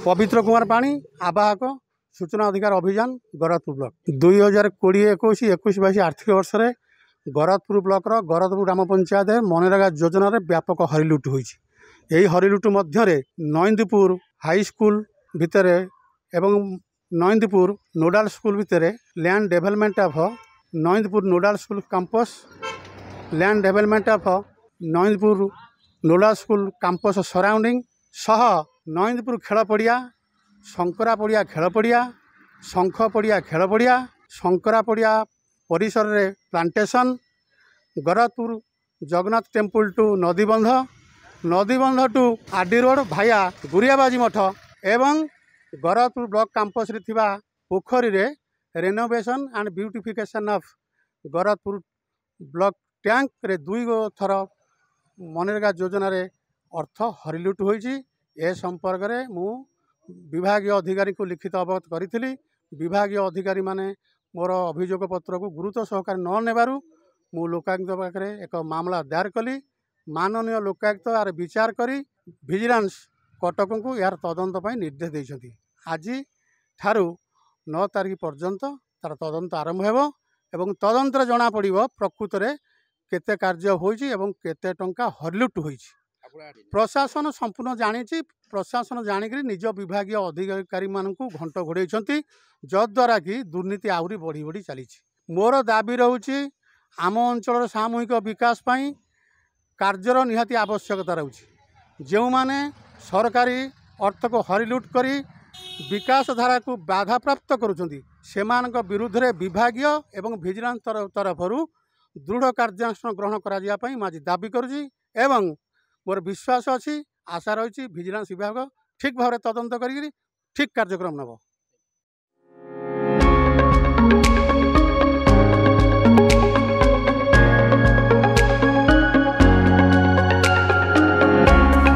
पवित्र कुमार पाणी आवाहक सूचना अधिकार अभियान गरजपुर ब्लॉक 2020-21 आर्थिक वर्ष में गरजपुर ब्लॉक गरजपुर ग्राम पंचायत मनरेगा योजना व्यापक हरिलुट होई हरिलुट मध्य नईंदपुर हाई स्कूल भितर एवं नईंदपुर नोडाल स्कूल भितर land development of Naindpur nodal school campus land development of Naindpur nodal school campus surrounding सह नईंदपुर खेल पड़िया शंकरा पड़िया खेल पड़िया शंख पड़िया खेल पड़िया शंकरा पड़िया परिसर रे plantation Garajpur Jagannath temple to Nadibandh to RD road भाया गुरियाबाजी मठ एवं गरजपुर ब्लॉक कैंपस रे थिबा पोखरी रे renovation and beautification of Garajpur block tank रे 2 थर मनरेगा योजना रे अर्थ हरिलुट होईची। ए संपर्क में मु विभागीय अधिकारी को लिखित अवगत करी विभागीय अधिकारी माने मोर अभियोग पत्र को गुरुत्व सहकार न नेबारु मु लोकायुक्त पाखे एक मामला दायर कली। माननीय लोकायुक्त यार विचार करी विजिलेंस कटक को यार तदंत पर निर्देश देइछंती। आज ठारू 9 तारीख पर्यंत तार तदंत आरंभ हेबो एवं तदंत जना पड़िबो प्रकृत में केते कार्य होईची एवं केते टंका हरिलुट होईची। प्रशासन संपूर्ण जानी प्रशासन जानिक निज विभागीय अधिकारी मानू घंट घोड़े जद्वारा कि दुर्नीति आहरी बढ़ी बढ़ी चली। मोर दाबी रोचे आम अंचल सामूहिक विकास पाई कार्यर निहाती आवश्यकता रोचे। जो माने सरकारी अर्थ को हरिलुट करी विकास धारा को बाधा प्राप्त करुँच सेमानक विरुद्ध रे विभागीय एवं विजिलेंस तरफ दृढ़ कार्यानुष्ठान ग्रहण कराई आज दाबी करुँची एवं मोर विश्वास अच्छी आशा रही विजिलेंस विभाग ठीक भाव तदंत करी ठीक कार्यक्रम नब।